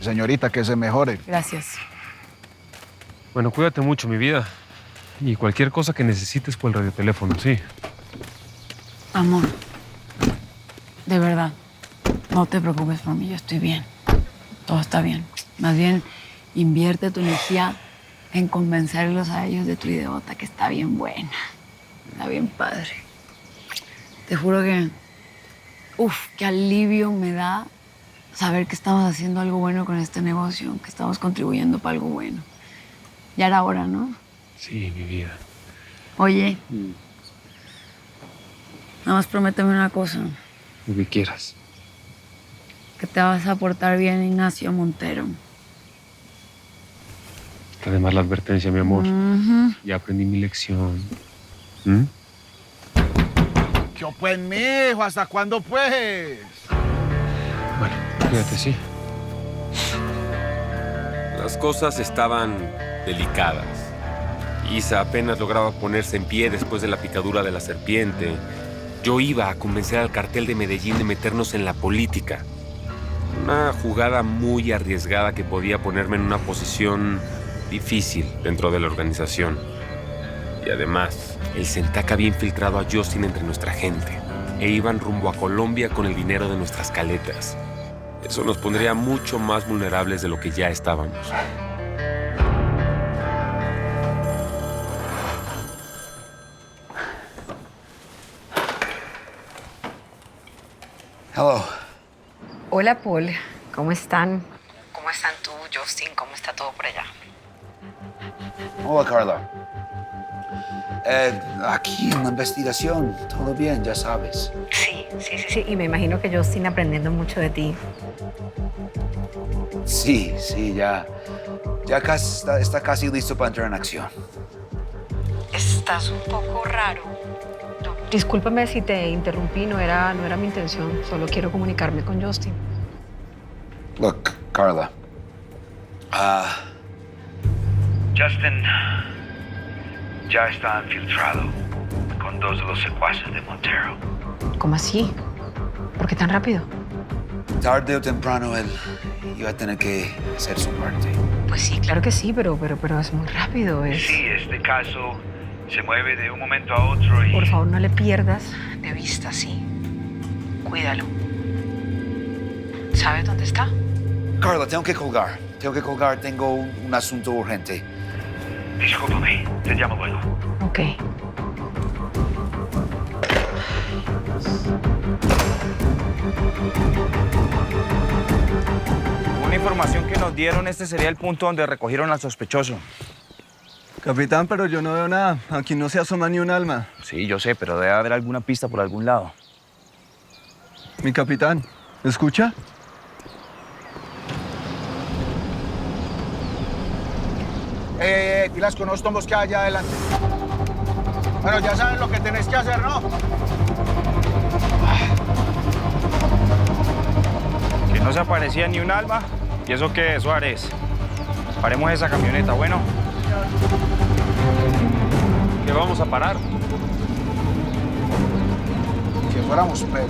Señorita, que se mejore. Gracias. Bueno, cuídate mucho, mi vida. Y cualquier cosa que necesites por el radioteléfono, sí. Amor, de verdad, no te preocupes por mí, yo estoy bien. Todo está bien. Más bien, invierte tu energía en convencerlos a ellos de tu ideota, que está bien buena. Está bien padre. Te juro que... qué alivio me da saber que estamos haciendo algo bueno con este negocio, que estamos contribuyendo para algo bueno. Ya era hora, ¿no? Sí, mi vida. Oye, nada más prométeme una cosa, Lo que quieras. que te vas a portar bien, Ignacio Montero. Además, la advertencia, mi amor. Ya aprendí mi lección. ¿Mm? ¿Qué pues, mijo? ¿Hasta cuándo, pues? Bueno, cuídate, sí. Las cosas estaban delicadas. Isa apenas lograba ponerse en pie después de la picadura de la serpiente. Yo iba a convencer al cartel de Medellín de meternos en la política. Una jugada muy arriesgada que podía ponerme en una posición difícil dentro de la organización. Y además, el Centac había infiltrado a Justin entre nuestra gente e iban rumbo a Colombia con el dinero de nuestras caletas. Eso nos pondría mucho más vulnerables de lo que ya estábamos. Hello. Hola, Paul. ¿Cómo están? ¿Cómo están tú, Justin? ¿Cómo está todo por allá? Hola, Carla. Aquí en la investigación, todo bien, ya sabes. Sí. Y me imagino que Justin aprendiendo mucho de ti. Sí, ya casi está casi listo para entrar en acción. Estás un poco raro. Discúlpame si te interrumpí, no era mi intención. Solo quiero comunicarme con Justin. Look, Carla. Justin ya está infiltrado con 2 de los secuaces de Montero. ¿Cómo así? ¿Por qué tan rápido? Tarde o temprano él iba a tener que hacer su parte. Pues sí, claro que sí, pero es muy rápido. Sí, este caso se mueve de un momento a otro y... Por favor, no le pierdas de vista, ¿sí? Cuídalo. ¿Sabes dónde está? Carla, tengo que colgar. Tengo un asunto urgente. Discúlpame, te llamo luego. Ok. Una información que nos dieron, este sería el punto donde recogieron al sospechoso. Capitán, pero yo no veo nada. Aquí no se asoma ni un alma. Sí, yo sé, pero debe haber alguna pista por algún lado. Mi capitán, ¿me escucha? Pilas con unos tombos que hay allá adelante. Bueno, ya saben lo que tenéis que hacer, ¿no? Que no se aparecía ni un alma. ¿Y eso qué es, Suárez? Paremos esa camioneta, bueno. ¿Qué vamos a parar? Si fuéramos Pedro.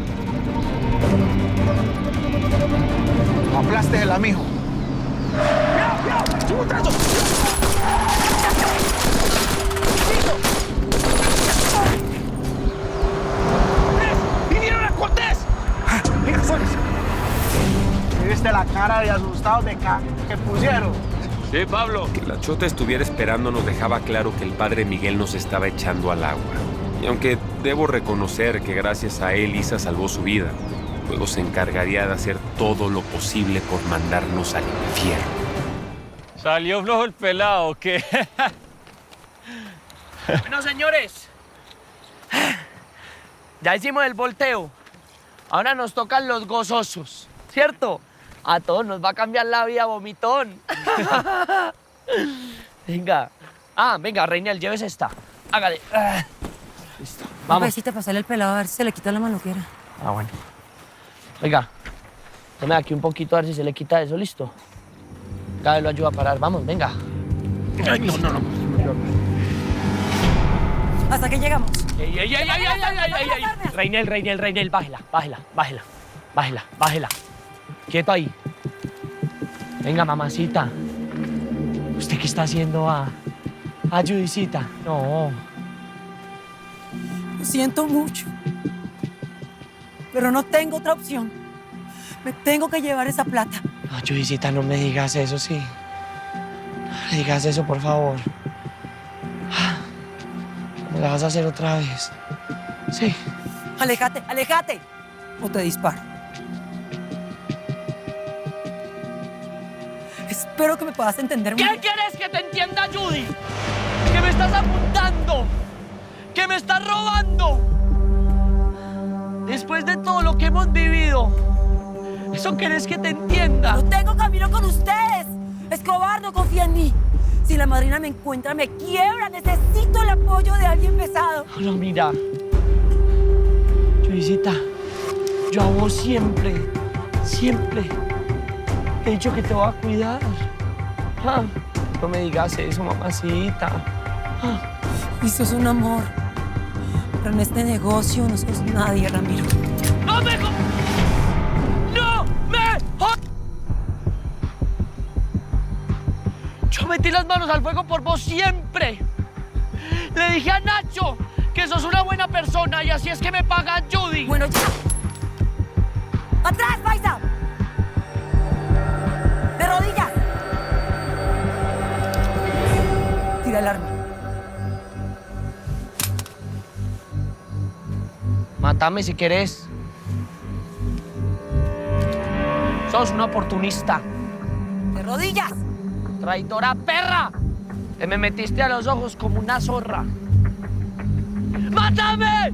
No aplástela, mijo. ¡Vinieron a Cortés! ¡Mira, Suárez! ¿Viste la cara de asustados de que pusieron? Sí, Pablo. Que la chota estuviera esperando nos dejaba claro que el padre Miguel nos estaba echando al agua. Y aunque debo reconocer que gracias a él Isa salvó su vida, luego se encargaría de hacer todo lo posible por mandarnos al infierno. Salió flojo el pelado, ¿qué? Bueno, señores, ya hicimos el volteo. Ahora nos tocan los gozosos, ¿cierto? A todos nos va a cambiar la vida, vomitón. Venga. Venga, Reinel, llévese esta. Hágale. Listo. Vamos. Un besito para pasarle el pelado a ver si se le quita la maloquera. Bueno. Oiga, tome aquí un poquito a ver si se le quita eso, ¿listo? Cada vez lo ayuda a parar. Vamos, venga. Ay, no. ¿Hasta que llegamos? ¡Ey! Reinel, bájela. Quieto ahí. Venga, mamacita. ¿Usted qué está haciendo a Judicita? No. Lo siento mucho. Pero no tengo otra opción. Me tengo que llevar esa plata. No, Judicita, no me digas eso, sí. No me digas eso, por favor. ¿Me la vas a hacer otra vez? Sí. Aléjate, aléjate. O te disparo. Espero que me puedas entender. ¿Qué quieres que te entienda, Judy? ¿Que me estás apuntando? ¿Que me estás robando? Después de todo lo que hemos vivido, ¿eso quieres que te entienda? No tengo camino con ustedes. Escobar no confía en mí. Si la madrina me encuentra, me quiebra. Necesito el apoyo de alguien pesado. No, mira. Judicita, yo a vos siempre te he dicho que te voy a cuidar. No me digas eso, mamacita. Y sos un amor. Pero en este negocio no sos nadie, Ramiro. ¡No me Yo metí las manos al fuego por vos siempre. Le dije a Nacho que sos una buena persona y así es que me pagan, Judy. Bueno, ya. ¡Atrás, paisa! ¡De rodillas! Tira el arma. Mátame si querés. Sos una oportunista. ¡De rodillas! ¡Traidora perra! Te me metiste a los ojos como una zorra. ¡Mátame!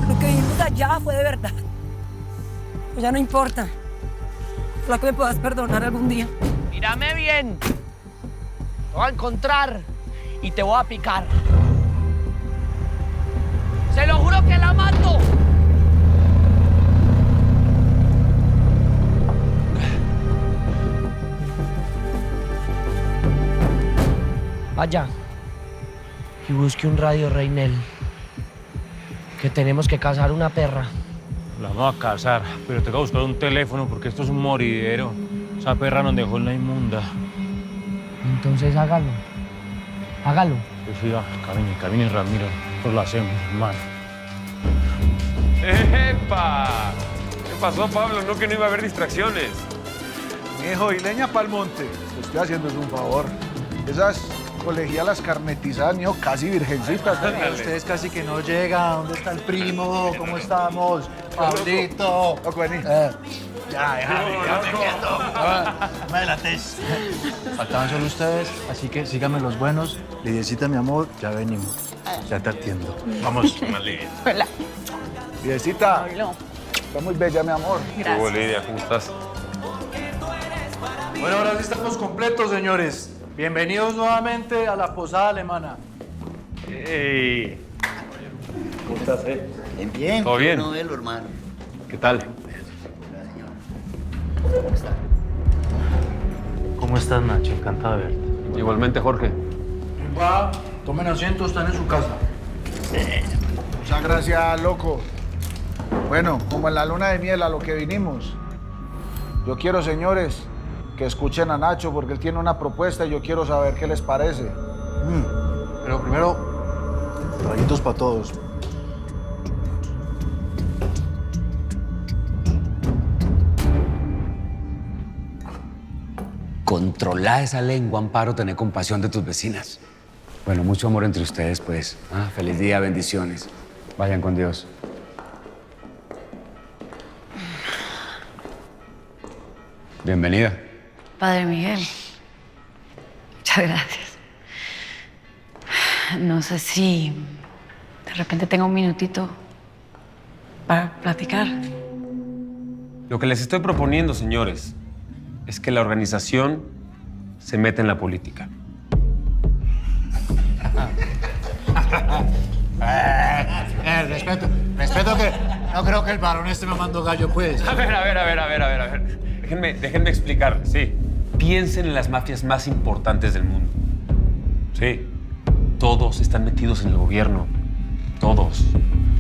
Lo que vimos allá fue de verdad. Pues ya no importa. Ojalá que me puedas perdonar algún día. Mírame bien. Te voy a encontrar y te voy a picar. Se lo juro que la mato. Vaya y busque un radio, Reinel. Que tenemos que cazar una perra. La vamos a cazar, pero tengo que buscar un teléfono porque esto es un moridero. Esa perra nos dejó en la inmunda. Entonces hágalo. Hágalo. Sí, camine, Ramiro. Pues lo hacemos, hermano. ¡Epa! ¿Qué pasó, Pablo? No, que no iba a haber distracciones. Mijo, y leña pa'l monte. Te estoy haciendo un favor. Esas colegialas carnetizadas, mijo, casi virgencitas. Ustedes casi que no llegan. ¿Dónde está el primo? ¿Cómo estamos? Pablito. Loco, vení. Ya te entiendo. No me delates. Faltaban solo ustedes, así que síganme los buenos. Lidiecita, mi amor, ya venimos. Ya te atiendo. Vamos, Lidia. Hola. Lidiecita. Está muy bella, mi amor. Gracias. Lidia, ¿cómo estás? Bueno, ahora sí estamos completos, señores. Bienvenidos nuevamente a la posada alemana. Hey. ¿Cómo estás, Bien. ¿Todo bien? No velo, hermano. ¿Qué tal? ¿Cómo estás, Nacho? Encantado de verte. Igualmente, Jorge. Va, tomen asiento, están en su casa. Muchas gracias, loco. Bueno, como en la luna de miel a lo que vinimos. Yo quiero, señores, que escuchen a Nacho porque él tiene una propuesta y yo quiero saber qué les parece. Pero primero, traguitos para todos. Controla esa lengua, Amparo, tener compasión de tus vecinas. Bueno, mucho amor entre ustedes, pues. Feliz día, bendiciones. Vayan con Dios. Bienvenida. Padre Miguel, muchas gracias. No sé si de repente tengo un minutito para platicar. Lo que les estoy proponiendo, señores, es que la organización se meta en la política. Respeto que no creo que el varón esté mamando gallo, pues. A ver. Déjenme explicar. Sí. Piensen en las mafias más importantes del mundo. Sí. Todos están metidos en el gobierno. Todos.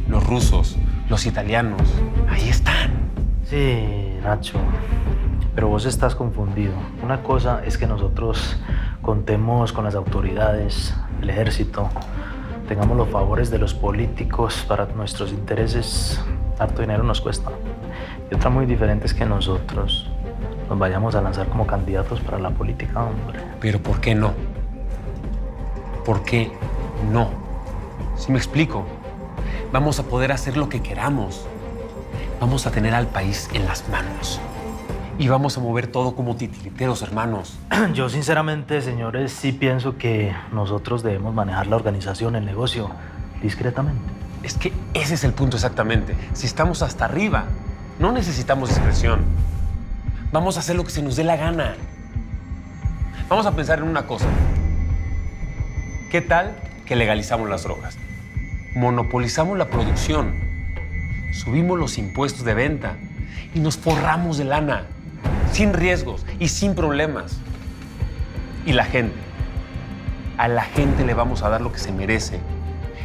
Los rusos, los italianos. Ahí están. Sí, Nacho. Pero vos estás confundido. Una cosa es que nosotros contemos con las autoridades, el ejército, tengamos los favores de los políticos para nuestros intereses, harto dinero nos cuesta. Y otra muy diferente es que nosotros nos vayamos a lanzar como candidatos para la política, hombre. Pero ¿por qué no? ¿Por qué no? Si me explico, vamos a poder hacer lo que queramos. Vamos a tener al país en las manos. Y vamos a mover todo como titiriteros, hermanos. Yo sinceramente, señores, sí pienso que nosotros debemos manejar la organización, el negocio, discretamente. Es que ese es el punto exactamente. Si estamos hasta arriba, no necesitamos discreción. Vamos a hacer lo que se nos dé la gana. Vamos a pensar en una cosa. ¿Qué tal que legalizamos las drogas? Monopolizamos la producción, subimos los impuestos de venta y nos forramos de lana, sin riesgos y sin problemas. Y a la gente le vamos a dar lo que se merece.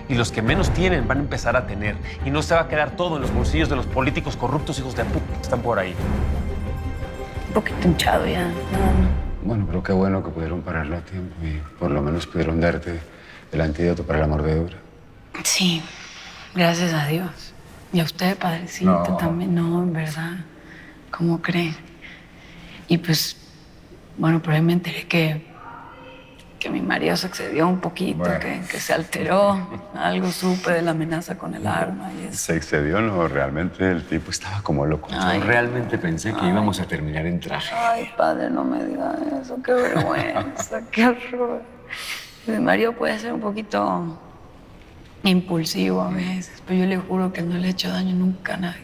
Y los que menos tienen van a empezar a tener. Y no se va a quedar todo en los bolsillos de los políticos corruptos hijos de puta que están por ahí. Un poquito hinchado ya. Bueno, pero qué bueno que pudieron pararlo a tiempo y por lo menos pudieron darte el antídoto para la mordedura. Sí, gracias a Dios. Y a usted, padrecito, también. No, en verdad. ¿Cómo cree? Y pues, bueno, por ahí me enteré que mi marido se excedió un poquito, bueno, que se alteró. Algo supe de la amenaza con el arma y eso. Se excedió, no, realmente el tipo estaba como loco. Ay. Yo realmente pensé que íbamos a terminar en traje. Ay, padre, no me diga eso, qué vergüenza, qué horror. Mi marido puede ser un poquito impulsivo a veces, pero yo le juro que no le he hecho daño nunca a nadie.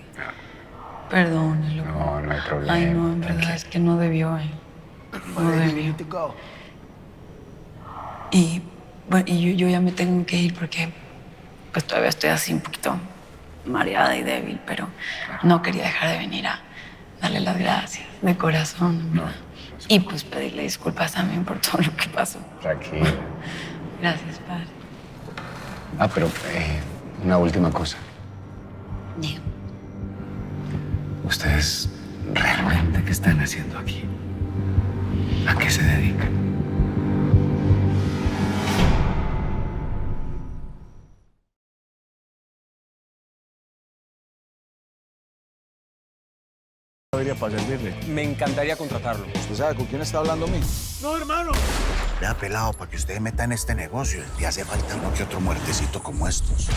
Perdónelo. No, no hay problema. Ay, no, en verdad es que no debió, no debió. Y bueno, yo ya me tengo que ir porque pues todavía estoy así un poquito mareada y débil, pero no quería dejar de venir a darle las gracias de corazón, ¿verdad? Y pues pedirle disculpas también por todo lo que pasó. Tranquila. Gracias, padre. Ah, pero una última cosa. Diga. ¿Ustedes realmente qué están haciendo aquí? ¿A qué se dedican? Para servirle. Me encantaría contratarlo. ¿Usted sabe con quién está hablando a mí? No, hermano. Vea, pelado, para que usted meta en este negocio, le hace falta uno que otro muertecito como estos.